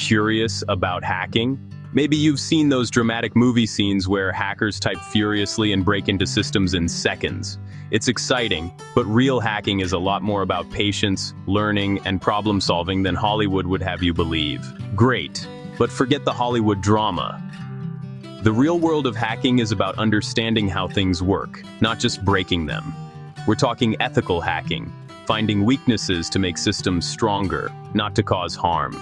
curious about hacking? Maybe you've seen those dramatic movie scenes where hackers type furiously and break into systems in seconds. It's exciting, but real hacking is a lot more about patience, learning, and problem solving than Hollywood would have you believe. Great, but forget the Hollywood drama. The real world of hacking is about understanding how things work, not just breaking them. We're talking ethical hacking, finding weaknesses to make systems stronger, not to cause harm.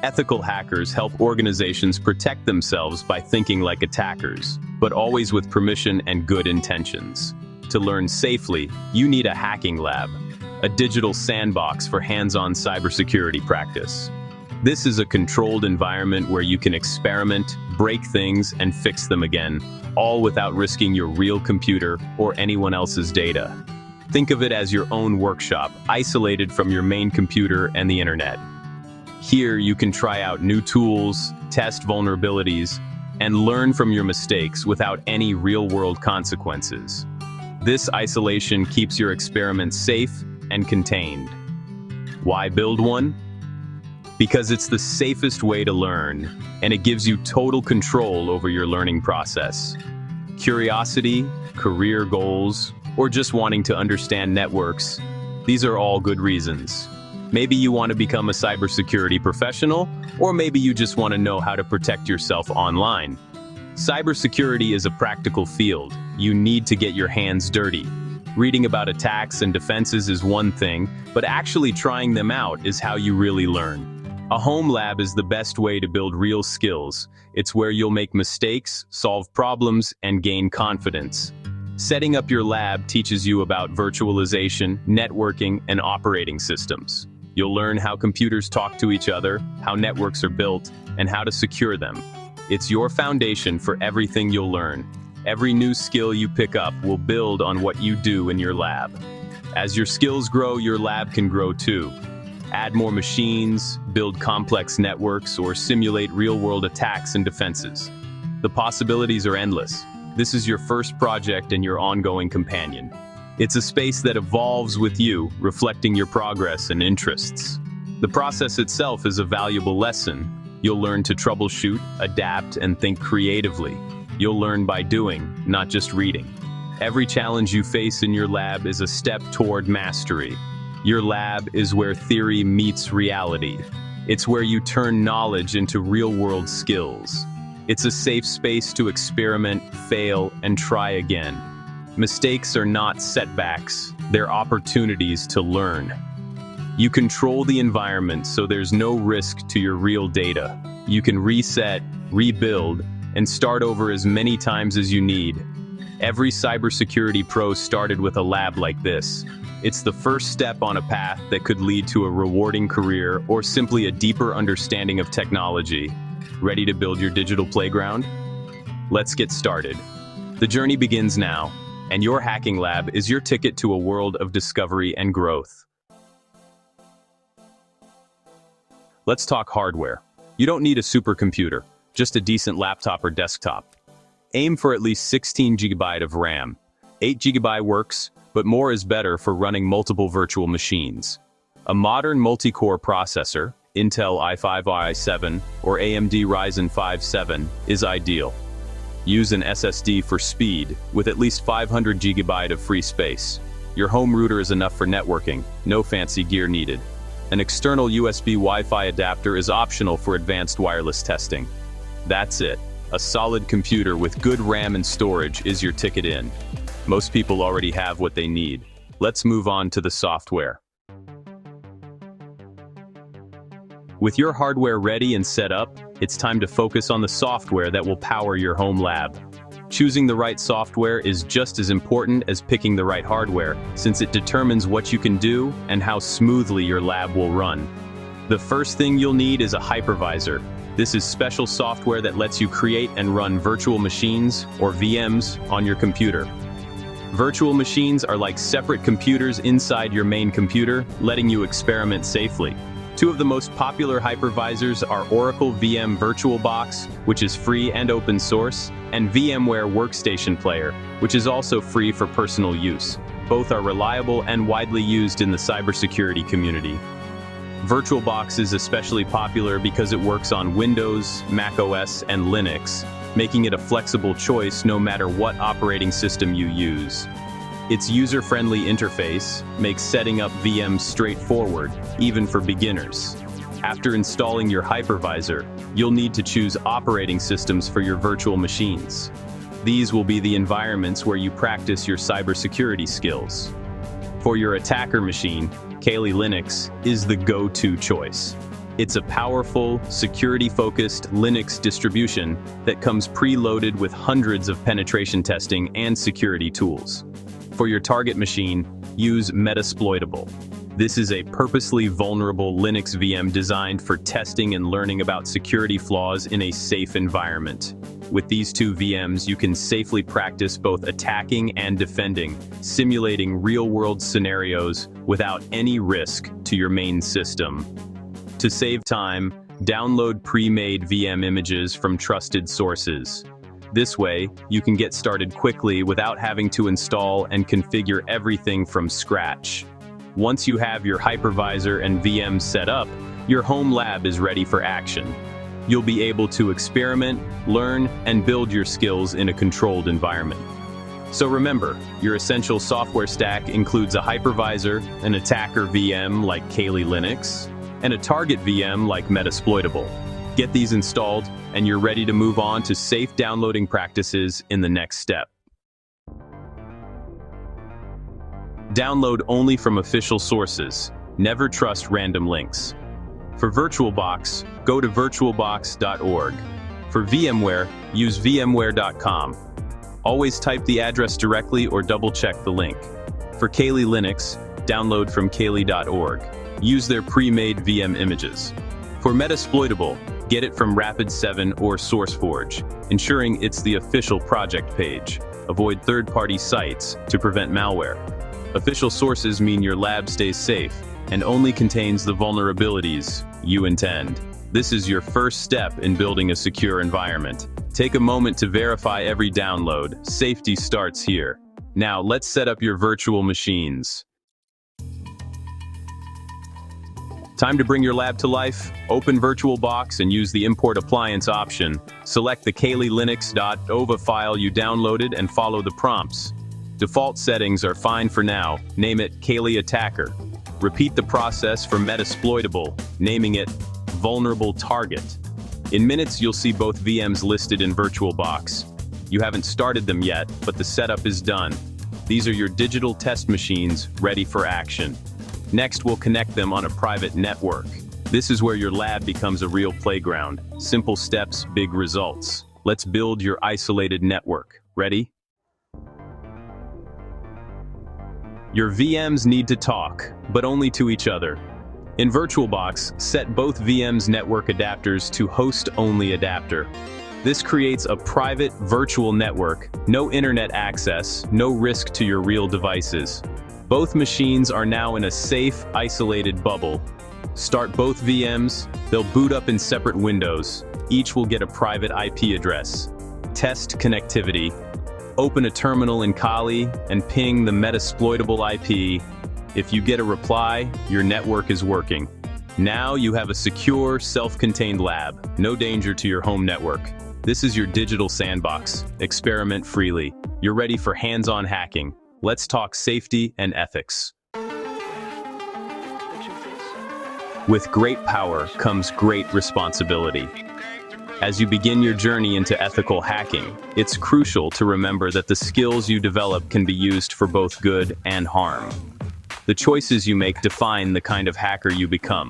Ethical hackers help organizations protect themselves by thinking like attackers, but always with permission and good intentions. To learn safely, you need a hacking lab, a digital sandbox for hands-on cybersecurity practice. This is a controlled environment where you can experiment, break things, and fix them again, all without risking your real computer or anyone else's data. Think of it as your own workshop, isolated from your main computer and the internet. Here, you can try out new tools, test vulnerabilities, and learn from your mistakes without any real-world consequences. This isolation keeps your experiments safe and contained. Why build one? Because it's the safest way to learn, and it gives you total control over your learning process. Curiosity, career goals, or just wanting to understand networks, these are all good reasons. Maybe you want to become a cybersecurity professional, or maybe you just want to know how to protect yourself online. Cybersecurity is a practical field. You need to get your hands dirty. Reading about attacks and defenses is one thing, but actually trying them out is how you really learn. A home lab is the best way to build real skills. It's where you'll make mistakes, solve problems, and gain confidence. Setting up your lab teaches you about virtualization, networking, and operating systems. You'll learn how computers talk to each other, how networks are built, and how to secure them. It's your foundation for everything you'll learn. Every new skill you pick up will build on what you do in your lab. As your skills grow, your lab can grow too. Add more machines, build complex networks, or simulate real-world attacks and defenses. The possibilities are endless. This is your first project and your ongoing companion. It's a space that evolves with you, reflecting your progress and interests. The process itself is a valuable lesson. You'll learn to troubleshoot, adapt, and think creatively. You'll learn by doing, not just reading. Every challenge you face in your lab is a step toward mastery. Your lab is where theory meets reality. It's where you turn knowledge into real-world skills. It's a safe space to experiment, fail, and try again. Mistakes are not setbacks, they're opportunities to learn. You control the environment so there's no risk to your real data. You can reset, rebuild, and start over as many times as you need. Every cybersecurity pro started with a lab like this. It's the first step on a path that could lead to a rewarding career or simply a deeper understanding of technology. Ready to build your digital playground? Let's get started. The journey begins now, and your hacking lab is your ticket to a world of discovery and growth. Let's talk hardware. You don't need a supercomputer, just a decent laptop or desktop. Aim for at least 16 GB of RAM. 8 GB works, but more is better for running multiple virtual machines. A modern multi-core processor, Intel i5 or i7 or AMD Ryzen 5 7, is ideal. Use an SSD for speed, with at least 500 GB of free space. Your home router is enough for networking, no fancy gear needed. An external USB Wi-Fi adapter is optional for advanced wireless testing. That's it. A solid computer with good RAM and storage is your ticket in. Most people already have what they need. Let's move on to the software. With your hardware ready and set up, it's time to focus on the software that will power your home lab. Choosing the right software is just as important as picking the right hardware, since it determines what you can do and how smoothly your lab will run. The first thing you'll need is a hypervisor. This is special software that lets you create and run virtual machines, or VMs, on your computer. Virtual machines are like separate computers inside your main computer, letting you experiment safely. Two of the most popular hypervisors are Oracle VM VirtualBox, which is free and open source, and VMware Workstation Player, which is also free for personal use. Both are reliable and widely used in the cybersecurity community. VirtualBox is especially popular because it works on Windows, macOS, and Linux, making it a flexible choice no matter what operating system you use. Its user-friendly interface makes setting up VMs straightforward, even for beginners. After installing your hypervisor, you'll need to choose operating systems for your virtual machines. These will be the environments where you practice your cybersecurity skills. For your attacker machine, Kali Linux is the go-to choice. It's a powerful, security-focused Linux distribution that comes preloaded with hundreds of penetration testing and security tools. For your target machine, use Metasploitable. This is a purposely vulnerable Linux VM designed for testing and learning about security flaws in a safe environment. With these two VMs, you can safely practice both attacking and defending, simulating real-world scenarios without any risk to your main system. To save time, download pre-made VM images from trusted sources. This way, you can get started quickly without having to install and configure everything from scratch. Once you have your hypervisor and VM set up, your home lab is ready for action. You'll be able to experiment, learn, and build your skills in a controlled environment. So remember, your essential software stack includes a hypervisor, an attacker VM like Kali Linux, and a target VM like Metasploitable. Get these installed, and you're ready to move on to safe downloading practices in the next step. Download only from official sources. Never trust random links. For VirtualBox, go to virtualbox.org. For VMware, use vmware.com. Always type the address directly or double-check the link. For Kali Linux, download from kali.org. Use their pre-made VM images. For Metasploitable, get it from Rapid7 or SourceForge, ensuring it's the official project page. Avoid third-party sites to prevent malware. Official sources mean your lab stays safe and only contains the vulnerabilities you intend. This is your first step in building a secure environment. Take a moment to verify every download. Safety starts here. Now let's set up your virtual machines. Time to bring your lab to life? Open VirtualBox and use the Import Appliance option. Select the Kali Linux.ova file you downloaded and follow the prompts. Default settings are fine for now. Name it Kali Attacker. Repeat the process for Metasploitable, naming it Vulnerable Target. In minutes, you'll see both VMs listed in VirtualBox. You haven't started them yet, but the setup is done. These are your digital test machines ready for action. Next, we'll connect them on a private network. This is where your lab becomes a real playground. Simple steps, big results. Let's build your isolated network. Ready? Your VMs need to talk, but only to each other. In VirtualBox, set both VMs' network adapters to host-only adapter. This creates a private virtual network, no internet access, no risk to your real devices. Both machines are now in a safe, isolated bubble. Start both VMs, they'll boot up in separate windows. Each will get a private IP address. Test connectivity. Open a terminal in Kali and ping the Metasploitable IP. If you get a reply, your network is working. Now you have a secure, self-contained lab. No danger to your home network. This is your digital sandbox. Experiment freely. You're ready for hands-on hacking. Let's talk safety and ethics. With great power comes great responsibility. As you begin your journey into ethical hacking, it's crucial to remember that the skills you develop can be used for both good and harm. The choices you make define the kind of hacker you become.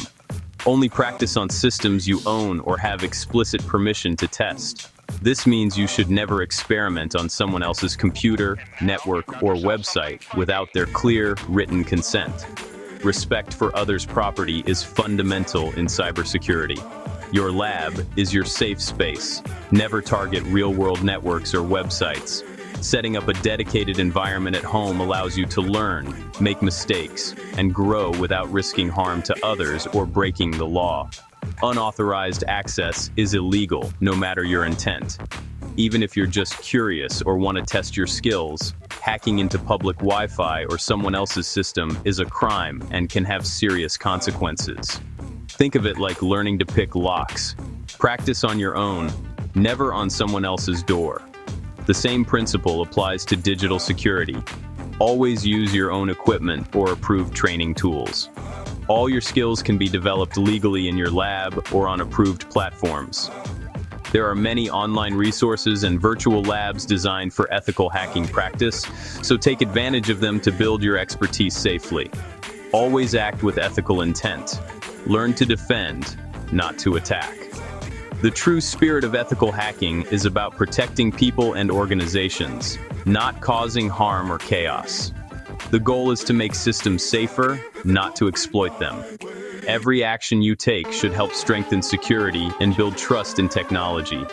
Only practice on systems you own or have explicit permission to test. This means you should never experiment on someone else's computer, network, or website without their clear, written consent. Respect for others' property is fundamental in cybersecurity. Your lab is your safe space. Never target real-world networks or websites. Setting up a dedicated environment at home allows you to learn, make mistakes, and grow without risking harm to others or breaking the law. Unauthorized access is illegal, no matter your intent. Even if you're just curious or want to test your skills, hacking into public Wi-Fi or someone else's system is a crime and can have serious consequences. Think of it like learning to pick locks. Practice on your own, never on someone else's door. The same principle applies to digital security. Always use your own equipment or approved training tools. All your skills can be developed legally in your lab or on approved platforms. There are many online resources and virtual labs designed for ethical hacking practice, so take advantage of them to build your expertise safely. Always act with ethical intent. Learn to defend, not to attack. The true spirit of ethical hacking is about protecting people and organizations, not causing harm or chaos. The goal is to make systems safer, not to exploit them. Every action you take should help strengthen security and build trust in technology.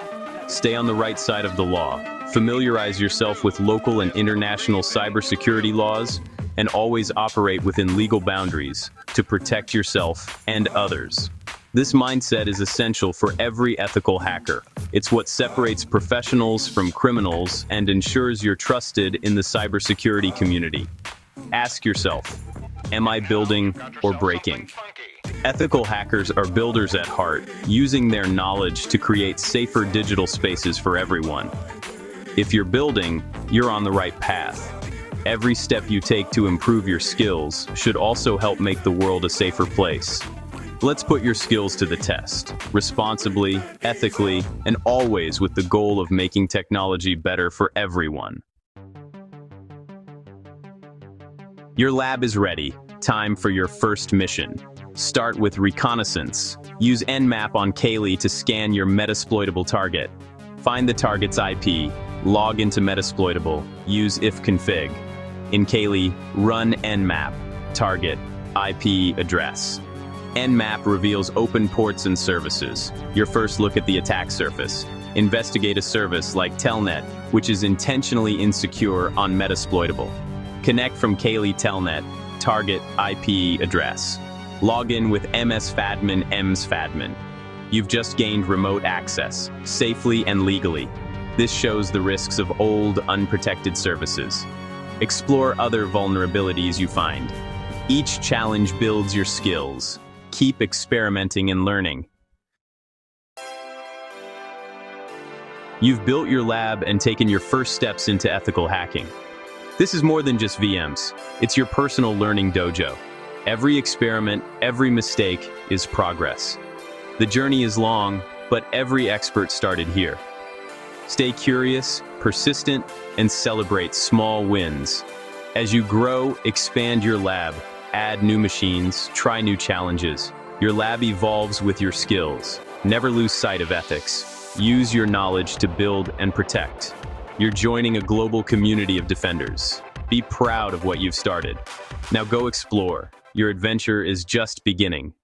Stay on the right side of the law. Familiarize yourself with local and international cybersecurity laws, and always operate within legal boundaries to protect yourself and others. This mindset is essential for every ethical hacker. It's what separates professionals from criminals and ensures you're trusted in the cybersecurity community. Ask yourself, am I building or breaking? Ethical hackers are builders at heart, using their knowledge to create safer digital spaces for everyone. If you're building, you're on the right path. Every step you take to improve your skills should also help make the world a safer place. Let's put your skills to the test, responsibly, ethically, and always with the goal of making technology better for everyone. Your lab is ready. Time for your first mission. Start with reconnaissance. Use Nmap on Kali to scan your Metasploitable target. Find the target's IP, log into Metasploitable, use ifconfig. In Kali, run Nmap, target, IP address. Nmap reveals open ports and services. Your first look at the attack surface. Investigate a service like Telnet, which is intentionally insecure on Metasploitable. Connect from Kali Telnet, target IP address. Log in with msfadmin emsfadmin. You've just gained remote access, safely and legally. This shows the risks of old, unprotected services. Explore other vulnerabilities you find. Each challenge builds your skills. Keep experimenting and learning. You've built your lab and taken your first steps into ethical hacking. This is more than just VMs. It's your personal learning dojo. Every experiment, every mistake is progress. The journey is long, but every expert started here. Stay curious, persistent, and celebrate small wins. As you grow, expand your lab. Add new machines, try new challenges. Your lab evolves with your skills. Never lose sight of ethics. Use your knowledge to build and protect. You're joining a global community of defenders. Be proud of what you've started. Now go explore. Your adventure is just beginning.